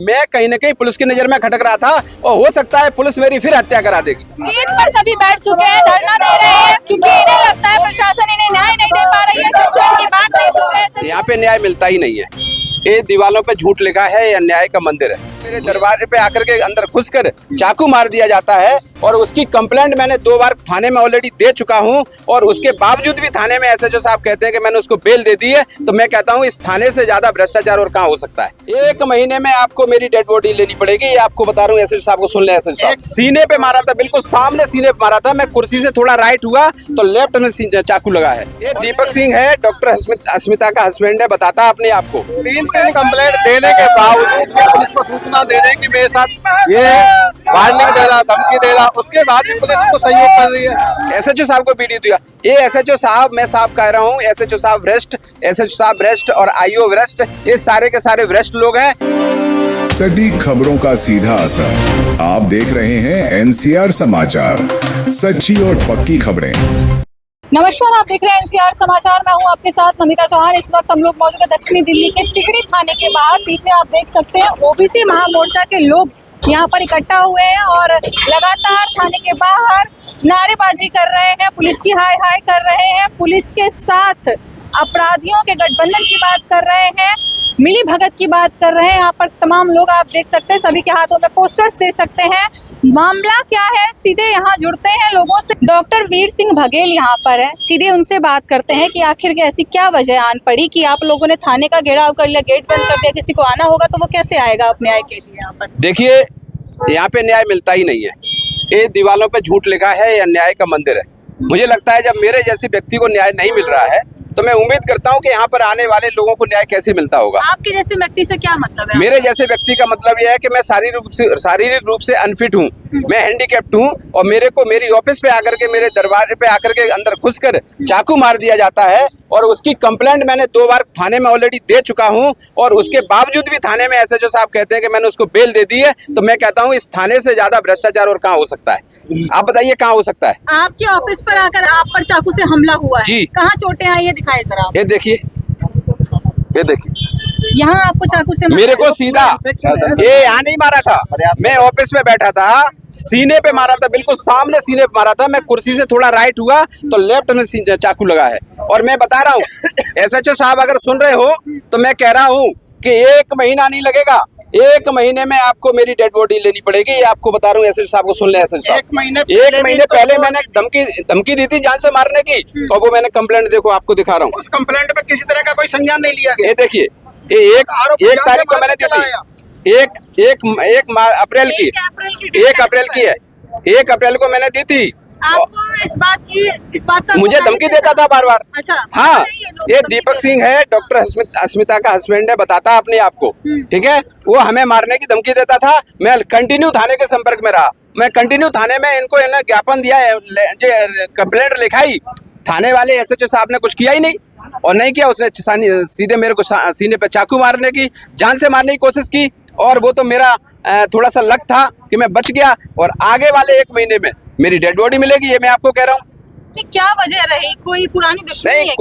मैं कहीं न कहीं पुलिस की नजर में खटक रहा था और हो सकता है पुलिस मेरी फिर हत्या करा देगी। गेट पर सभी बैठ चुके हैं, धरना दे रहे हैं क्योंकि इन्हें लगता है प्रशासन इन्हें न्याय नहीं दे पा रही है, सच्चाई की बात नहीं सुन रहे हैं। यहाँ पे न्याय मिलता ही नहीं है। ये दीवालों पे झूठ लिखा है या न्याय का मंदिर है। मेरे दरवाजे पे आकर के अंदर घुसकर चाकू मार दिया जाता है और उसकी कंप्लेंट मैंने 2 बार थाने में ऑलरेडी दे चुका हूं और उसके बावजूद भी थाने में एसएचओ साहब कहते हैं कि मैंने उसको बेल दे दी है। तो मैं कहता हूं इस थाने से ज्यादा भ्रष्टाचार और कहां हो सकता है। 1 महीने में आपको मेरी डेड बॉडी लेनी पड़ेगी, ये आपको बता रहा हूँ। एसएचओ साहब को सुन ले। एसएचओ साहब सीने पे मारा था, बिल्कुल सामने सीने पे मारा था। मैं कुर्सी से थोड़ा राइट हुआ तो लेफ्ट में चाकू लगा है। ये दीपक सिंह है, डॉक्टर अस्मिता का हस्बैंड है, बताता अपने आप को। 3 कंप्लेंट देने के बावजूद भी पुलिस को सूचना दे रहे कि मेरे साथ ये वार्निंग दे रहा, धमकी दे रहा, उसके बाद भी पुलिस को सहयोग कर रही है। एसएचओ साहब को वीडियो दिया। ये एसएचओ साहब, मैं साहब कह रहा हूँ, एसएचओ साहब भ्रष्ट, एसएचओ साहब भ्रष्ट और आईओ भ्रष्ट, ये सारे के सारे भ्रष्ट लोग हैं। सटीक खबरों का सीधा असर। आप देख रहे हैं एनसीआर समाचार, सच्ची और पक्की खबरें। नमस्कार, आप देख रहे हैं एनसीआर समाचार। मैं हूं आपके साथ नमिता चौहान। इस वक्त हम लोग मौजूद है दक्षिणी दिल्ली के तिगड़ी थाने के बाहर। पीछे आप देख सकते हैं ओबीसी महामोर्चा के लोग यहाँ पर इकट्ठा हुए हैं और लगातार थाने के बाहर नारेबाजी कर रहे हैं, पुलिस की हाय हाय कर रहे हैं, पुलिस के साथ अपराधियों के गठबंधन की बात कर रहे हैं, मिली भगत की बात कर रहे हैं। यहाँ पर तमाम लोग आप देख सकते हैं, सभी के हाथों में पोस्टर्स देख सकते हैं। मामला क्या है, सीधे यहाँ जुड़ते हैं लोगों से। डॉक्टर वीर सिंह बघेल यहाँ पर है, सीधे उनसे बात करते हैं कि आखिर ऐसी क्या वजह आन पड़ी कि आप लोगों ने थाने का घेराव कर लिया, गेट बंद कर दिया। किसी को आना होगा तो वो कैसे आएगा अपने न्याय के लिए यहाँ पर? देखिए, यहाँ पे न्याय मिलता ही नहीं है। ये दीवालों पे झूठ लिखा है या न्याय का मंदिर है। मुझे लगता है जब मेरे जैसे व्यक्ति को न्याय नहीं मिल रहा है तो मैं उम्मीद करता हूँ कि यहाँ पर आने वाले लोगों को न्याय कैसे मिलता होगा। आपके जैसे व्यक्ति से क्या मतलब है? मेरे जैसे व्यक्ति का मतलब यह है कि मैं शारीरिक रूप से अनफिट हूँ, मैं हैंडीकैप्ड हूँ और मेरे को मेरी ऑफिस पे आकर के, मेरे दरवाजे पे आकर के अंदर घुसकर चाकू मार दिया जाता है और उसकी कंप्लेंट मैंने 2 बार थाने में ऑलरेडी दे चुका हूँ और उसके बावजूद भी थाने में एसएचओ साहब कहते हैं कि मैंने उसको बेल दे दी है। तो मैं कहता हूँ इस थाने से ज्यादा भ्रष्टाचार और कहाँ हो सकता है। आप बताइए कहाँ हो सकता है? आपके ऑफिस पर आकर आप पर चाकू से हमला हुआ है जी। कहाँ चोटें आई है, दिखाए जरा। ये देखिए, ये देखिए, यहाँ आपको चाकू से मेरे को सीधा ये यहाँ नहीं मारा था। मैं ऑफिस में बैठा था, सीने पे मारा था, बिल्कुल सामने सीने पे मारा था। मैं कुर्सी से थोड़ा राइट हुआ तो लेफ्ट में चाकू लगा है। और मैं बता रहा हूँ एसएचओ साहब, अगर सुन रहे हो तो मैं कह रहा हूँ कि 1 महीना नहीं लगेगा, 1 महीने में आपको मेरी डेड बॉडी लेनी पड़ेगी। ये आपको बता रहा हूँ। एसएचओ साहब को सुन ले। एसएचओ साहब 1 महीने पहले मैंने धमकी दी थी जान से मारने की और वो मैंने कंप्लेंट, देखो आपको दिखा रहा हूँ। उस कंप्लेंट में किसी तरह का कोई संज्ञान नहीं लिया गया। ये देखिए, ये 1 तारीख को मैंने दी थी, 1 अप्रैल की, 1 अप्रैल की है, 1 अप्रैल को मैंने दी थी। आपको इस बात का मुझे धमकी देता था बार बार। अच्छा, हाँ, ये दीपक सिंह है, डॉक्टर अस्मिता का हस्बैंड है, बताता अपने आप को। ठीक है, वो हमें मारने की धमकी देता था। मैं कंटिन्यू थाने के संपर्क में रहा, मैं कंटिन्यू थाने में इनको ज्ञापन दिया, कंप्लेंट लिखाई। थाने वाले एसएचओ साहब ने कुछ किया ही नहीं और नहीं किया। उसने सीधे मेरे को सीने पे चाकू मारने की, जान से मारने की कोशिश की और वो तो मेरा थोड़ा सा लक था कि मैं बच गया और आगे वाले 1 महीने में मेरी डेड बॉडी मिलेगी। ये मैं आपको कह रहा हूँ। क्या वजह रही? कोई पुरानी दुश्मनी नहीं, है?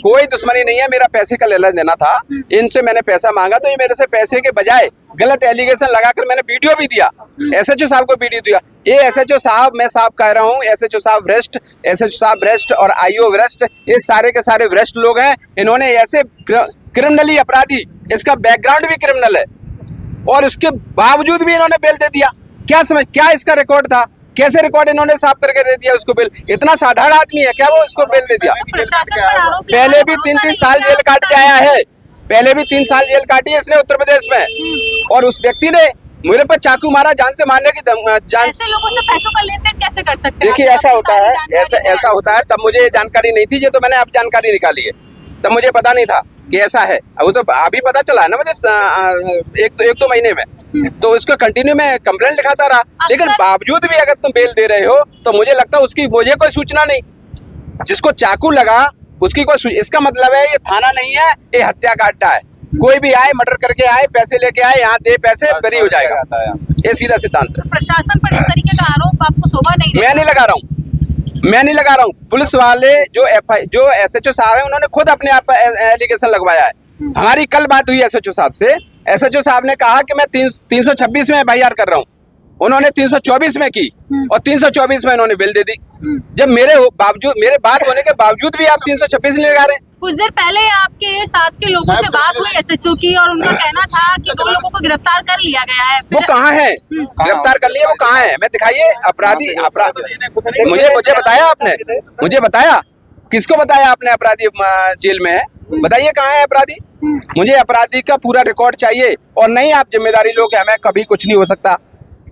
कोई दुश्मनी नहीं है। मेरा पैसे का लेना देना था, इनसे मैंने पैसा मांगा तो ये मेरे से पैसे के बजाय गलत एलिगेशन लगाकर मैंने वीडियो भी दिया, एसएचओ साहब को वीडियो दिया। ये एसएचओ साहब, मैं साहब कह रहा हूँ, एसएचओ साहब भ्रष्ट, एसएचओ साहब भ्रष्ट और आईओ भ्रष्ट, ये सारे के सारे भ्रष्ट लोग हैं। इन्होंने ऐसे क्रिमिनली अपराधी, इसका बैकग्राउंड भी क्रिमिनल है और उसके बावजूद भी इन्होंने बेल दे दिया। क्या इसका रिकॉर्ड था? कैसे रिकॉर्ड इन्होंने साफ करके दे दिया उसको बेल? इतना साधारण आदमी है क्या वो उसको बेल दे दिया? पहले भी 3-3 साल जेल काट के आया है, पहले भी 3 साल जेल काटी है इसने उत्तर प्रदेश में और उस व्यक्ति ने मेरे पर चाकू मारा, जान से मारने की जान। ऐसे लोगों से पैसों का लेन देन कैसे कर सकते हैं? देखिए, ऐसा होता है, ऐसा होता है। तब मुझे जानकारी नहीं थी, ये तो मैंने अब जानकारी निकाली है। तब मुझे पता नहीं था कि ऐसा है, वो तो अभी पता चला है ना मुझे 1-2 महीने में। तो उसको कंटिन्यू में कंप्लेंट लिखाता रहा, लेकिन बावजूद भी अगर तुम बेल दे रहे हो तो मुझे लगता है उसकी मुझे कोई सूचना नहीं। जिसको चाकू लगा उसकी कोई, इसका मतलब है ये थाना नहीं है, ये हत्या का अड्डा है। कोई भी आए, मर्डर करके आए, पैसे लेके आए, यहाँ दे पैसे, बरी हो जाएगा। ये सीधा सिद्धांत है। प्रशासन पर इस तरीके का आरोप आपको शोभा नहीं? मैं नहीं लगा रहा हूँ, पुलिस वाले जो एसएचओ साहब है उन्होंने खुद अपने आप एलिगेशन लगवाया है। हमारी कल बात हुई एसएचओ साहब से, एसएचओ साहब ने कहा कि मैं 326 में एफआईआर कर रहा हूँ, उन्होंने 324 में की और 324 में इन्होंने बिल दे दी। जब मेरे बात होने के बावजूद भी आप 326 नहीं लगा रहे। कुछ देर पहले आपके साथ के लोगों से बात हुई एसएचओ की और उनका कहना था कि 2 लोगों को गिरफ्तार कर लिया गया है। वो कहाँ है? गिरफ्तार कर लिया, वो कहाँ है? मैं दिखाइए अपराधी। मुझे बताया आपने? मुझे बताया? किसको बताया आपने अपराधी जेल में है? बताइए कहाँ है अपराधी? मुझे अपराधी का पूरा रिकॉर्ड चाहिए और नहीं आप जिम्मेदारी लो कि हमें कभी कुछ नहीं हो सकता।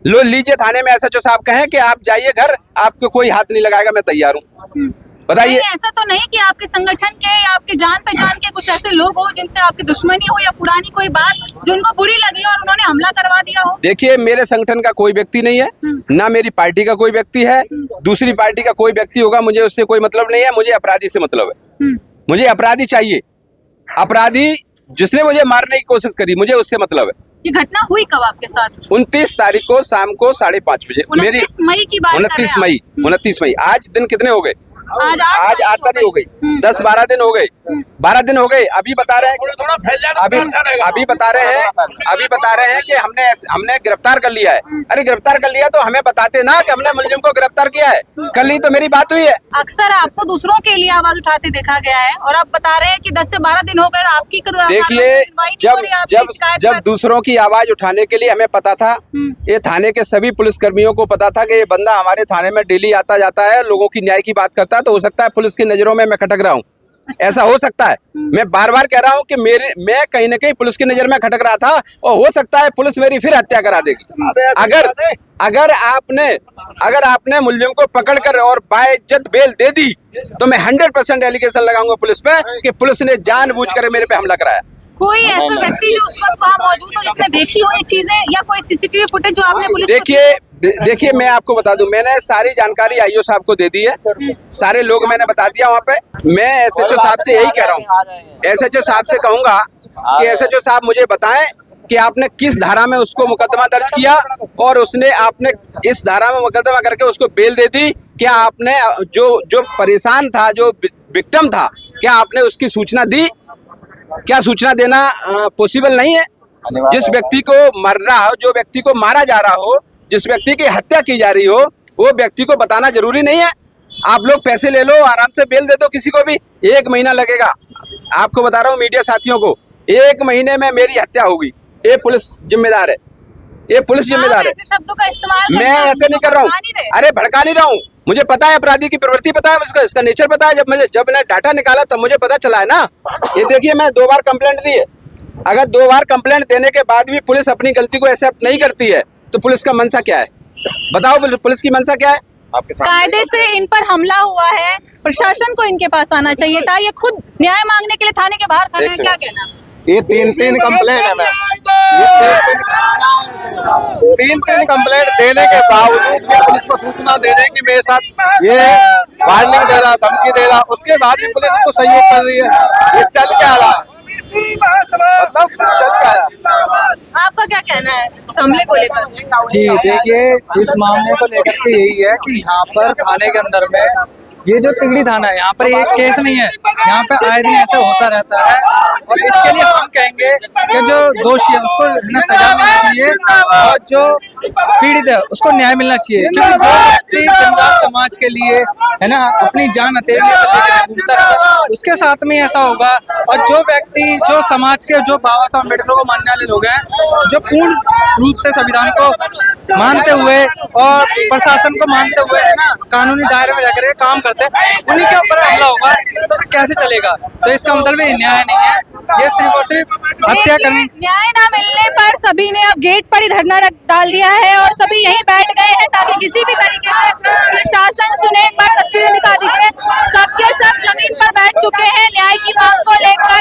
लो लीजिए थाने में एसएचओ साहब कहें कि आप जाइए घर, आपको कोई हाथ नहीं लगाएगा, मैं तैयार हूँ। बताइए। ऐसा तो नहीं कि आपके संगठन के या आपके जान पहचान के कुछ ऐसे लोग हो जिनसे आपकी दुश्मनी हो या पुरानी कोई बात जो उनको बुरी लगी और उन्होंने हमला करवा दिया हो? देखिए मेरे संगठन का कोई व्यक्ति नहीं है, ना मेरी पार्टी का कोई व्यक्ति है, दूसरी पार्टी का कोई व्यक्ति होगा, मुझे उससे कोई मतलब नहीं है। मुझे अपराधी से मतलब है, मुझे अपराधी चाहिए। अपराधी जिसने मुझे मारने की कोशिश करी, मुझे उससे मतलब है। ये घटना हुई कब आपके साथ? 29 तारीख को शाम को 5:30 बजे। 29 मई की बात। 29 मई। आज दिन कितने हो गए? आज 8 तारीख हो गई। 10-12 दिन हो गए। 12 दिन हो गए। अभी बता रहे हैं अभी बता रहे हैं कि हमने गिरफ्तार कर लिया है। अरे गिरफ्तार कर लिया तो हमें बताते ना कि हमने मुलजिम को गिरफ्तार किया है। कल ही तो मेरी बात हुई है। अक्सर आपको दूसरों के लिए आवाज उठाते देखा गया है और आप बता रहे हैं कि 10 से 12 दिन हो गए आपकी। देखिए जब दूसरों की आवाज उठाने के लिए हमें पता था, ये थाने के सभी पुलिसकर्मियों को पता था कि ये बंदा हमारे थाने में डेली आता जाता है, लोगों की न्याय की बात करता है, तो हो सकता है पुलिस की नजरों में मैं खटक रहा हूँ। ऐसा हो सकता है। मैं बार बार कह रहा हूँ कि मैं कहीं ना कहीं पुलिस की नजर में खटक रहा था और हो सकता है पुलिस मेरी फिर हत्या करा देगी। अगर आपने मुलजिम को पकड़कर और बाइज्जत बेल दे दी तो मैं 100% एलिगेशन लगाऊंगा पुलिस पे कि पुलिस ने जानबूझकर मेरे पे हमला कराया। कोई ऐसा व्यक्ति जो उस वक्त वहाँ मौजूद हो जिसने देखी हो ये चीजें या कोई सीसीटीवी फुटेज जो आपने पुलिस देखिए मैं आपको बता दूं, मैंने सारी जानकारी आईओ साहब को दे दी है, सारे लोग मैंने बता दिया वहाँ पे। मैं एसएचओ साहब से यही कह रहा हूँ, एसएचओ साहब से कहूंगा कि एसएचओ साहब मुझे बताएं कि आपने किस धारा में उसको मुकदमा दर्ज किया और आपने इस धारा में मुकदमा करके उसको बेल दे दी। क्या आपने जो परेशान था, जो विक्टिम था, क्या आपने उसकी सूचना दी? क्या सूचना देना पॉसिबल नहीं है? जिस व्यक्ति को मर रहा हो, जो व्यक्ति को मारा जा रहा हो, जिस व्यक्ति की हत्या की जा रही हो, वो व्यक्ति को बताना जरूरी नहीं है? आप लोग पैसे ले लो, आराम से बेल दे दो किसी को भी, 1 महीना लगेगा। आपको बता रहा हूँ मीडिया साथियों को, 1 महीने में मेरी हत्या होगी। ये पुलिस जिम्मेदार है, ये पुलिस जिम्मेदार है। शब्दों का इस्तेमाल मैं ऐसे नहीं कर रहा हूँ, अरे भड़का नहीं रहा हूँ। मुझे पता है अपराधी की प्रवृत्ति पता है, मुझको इसका नेचर पता है। जब मैंने डाटा निकाला तब मुझे पता चला है ना। ये देखिए मैं 2 बार कंप्लेंट दी है। अगर 2 बार कंप्लेंट देने के बाद भी पुलिस अपनी गलती को एक्सेप्ट नहीं करती है तो पुलिस का मंशा क्या है? बताओ पुलिस की मंशा क्या है? कायदे से इन पर हमला हुआ है, प्रशासन को इनके पास आना चाहिए था। ये खुद न्याय मांगने के लिए थाने के बाहर खड़े हैं, क्या कहना? ये 3 कंप्लेंट है मैम, 3 कंप्लेंट देने के बावजूद भी पुलिस को सूचना दे रहे कि मेरे साथ ये वार्निंग दे रहा, धमकी दे रहा, उसके बाद भी पुलिस को सहयोग कर रही है। ये चल क्या रहा? मतलब चल क्या रहा? आपका क्या कहना है इस हमले को लेकर? जी देखिए, इस मामले को लेकर के यही है कि यहाँ पर थाने के अंदर में ये जो तिगड़ी थाना है, यहाँ पर एक केस नहीं है, यहाँ पे आए दिन ऐसा होता रहता है और इसके लिए हम कहेंगे कि जो दोषी है उसको सजा मिलनी चाहिए और जो पीड़ित है उसको न्याय मिलना चाहिए। क्योंकि जो व्यक्ति जनजात समाज के लिए है ना अपनी जान हथेली पर लेकर घूमता रहता है, उसके साथ में ऐसा होगा। और जो व्यक्ति जो समाज के जो बाबा साहब अम्बेडकर को मानने वाले लोग हैं, जो पूर्ण रूप से संविधान को मानते हुए और प्रशासन को मानते हुए है ना कानूनी दायरे में रहकर काम करते हैं, उन्हीं के ऊपर हमला होगा तो फिर कैसे चलेगा? तो इसका मतलब ये न्याय नहीं है, ये सिर्फ और सिर्फ हत्या करनी। न्याय न मिलने पर सभी ने अब गेट पर ही धरना डाल दिया है और सभी यहीं बैठ गए हैं ताकि किसी भी तरीके से प्रशासन सुने। एक बार तस्वीरें दिखा दीजिए, सबके सब जमीन पर बैठ चुके हैं न्याय की मांग को लेकर,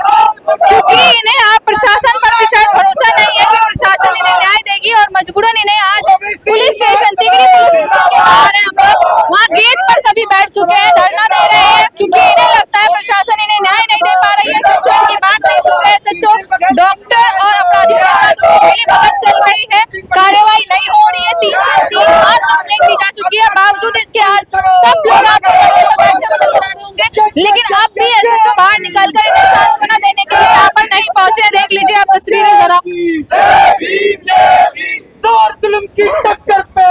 क्योंकि इन्हें आप प्रशासन पर भी शायद भरोसा नहीं है कि प्रशासन इन्हें न्याय देगी और मजबूरन इन्हें आज पुलिस स्टेशन तिगड़ी पुलिस स्टेशन के बाहर है, हम लोग वहाँ गेट पर सभी बैठ चुके हैं, धरना दे रहे हैं क्योंकि इन्हें लगता है प्रशासन इन्हें न्याय नहीं दे पा रही है। सच्चो इनकी बात नहीं सुन रहे, सच्चो डॉक्टर और अपराधियों के साथ उनकी मिलीभगत चल रही है, कार्रवाई नहीं हो रही है। 3 बार कंप्लेंट दी जा चुकी है, बावजूद इसके आज सब लोग आपको बैठे हुए नजर आ रहे होंगे, लेकिन अब भी एसएचओ बाहर निकलकर इन्हें सांत्वना देने के लिए यहाँ पर नहीं पहुंचे। देख लीजिए आप तस्वीरें जरा। जोर जुल्म की टक्कर पे,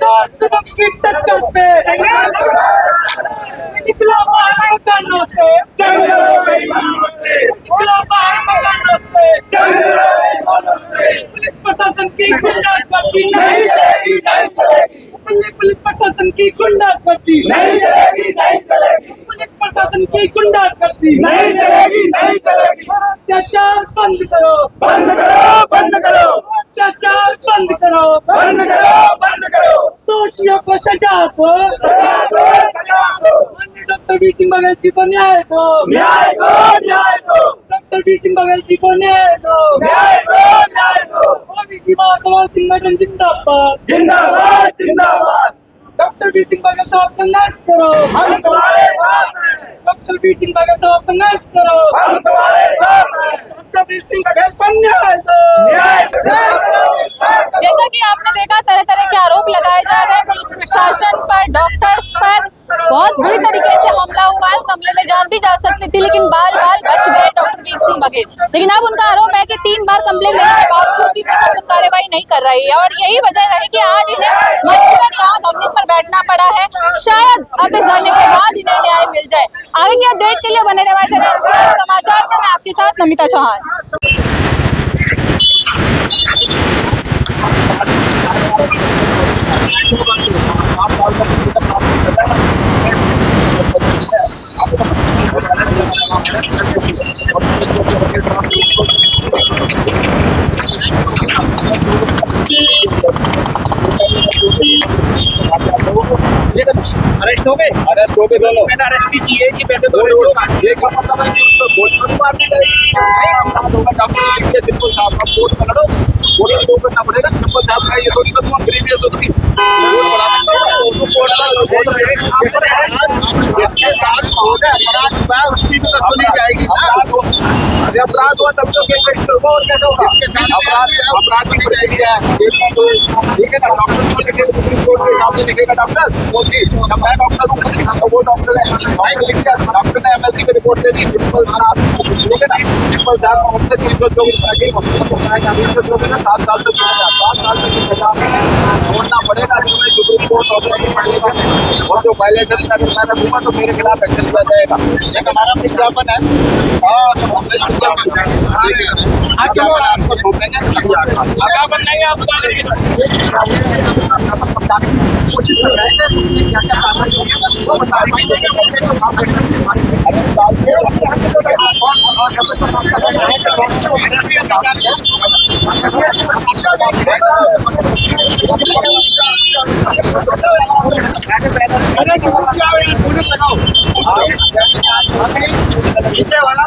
जोर जुल्म की टक्कर पे निकलो बाहर मकानों से, निकलो बाहर मकानों से। पुलिस प्रशासन की गुंडागर्दी नहीं चलेगी, पुलिस प्रशासन की गुंडागर्दी नहीं चलेगी, पुलिस प्रशासन की गुंडागर्दी नहीं चलेगी। अत्याचार बंद करो, अत्याचार बंद करो, दोषियों को सजा दो, डॉक्टर डी सिंह बघेल जी को न्याय दो, डॉक्टर डी सिंह बघेल जी को न्याय दो। ओबीसी महासभा संगठन जिंदाबाद। डॉक्टर डी सिंह बघेल साहब संघर्ष करो, डॉक्टर डी सिंह बघेल साहब संघर्ष करो, डॉक्टर डी सिंह बघेल को न्याय दो। जैसा कि आपने देखा, तरह तरह के आरोप लगाए जा रहे हैं पुलिस प्रशासन पर, डॉक्टर्स पर। बहुत बुरी तरीके से हमला हुआ है। उस हमले में जान भी जा सकती थी, लेकिन बाल बच गए डॉक्टर डी सिंह बघेल। लेकिन अब उनका आरोप है कि 3 बार कंप्लेंट देने के बावजूद भी प्रशासन कार्रवाई नहीं कर रही है, और यही वजह रही कि आज इन्हें मजबूरन यहाँ धरने पर बैठना पड़ा है। शायद अब इस धरने के बाद इन्हें न्याय मिल जाए। आगे की अपडेट के लिए बने रहे हमारे चैनल NCR समाचार पर। मैं आपके साथ नमिता चौहान। अरेस्ट हो गए दोनों। मैंने अरेस्ट की चाहिए कि पहले तो ये क्या मतलब है कि उसको बोल मार दी गई। अपराध होगा डॉक्टर लिख के सिंपल साहब का कोर्ट में लड़ो, कोर्ट को करना पड़ेगा। सिंपल साहब का ये थोड़ी तो तुम प्रीवियस उसकी कोर्ट बढ़ा सकते हो, उसको कोर्ट जिसके साथ अपराध हुआ उसकी भी वसूली जाएगी ना। अरे अपराध हुआ तब तो केस रजिस्टर होगा और कैसे होगा? जिसके साथ अपराध की जाएगी। ठीक है ना, डॉक्टर को लिखे सुप्रीम कोर्ट के सामने लिखेगा डॉक्टर, वो मैं डॉक्टर हूँ, वो डॉक्टर है, डॉक्टर ने MLC को रिपोर्ट दे दी। सिंपल साहब ठीक है ना, सिंपल साहब को हमसे 324 7 साल तक 7 साल तक की सजा छोड़ना पड़ेगा। तुम्हें सुप्रीम कोर्ट ऑर्डर पड़ेगा, और जो वायलेशन अगर मैंने दूंगा तो मेरे खिलाफ एक्शन लिया जाएगा। एक हमारा विज्ञापन है और विज्ञापन आपको सौंपेंगे। विज्ञापन नहीं आप कोशिश कर रहे हैं क्या क्या कार्रवाई होगी वो बता नीचे वाला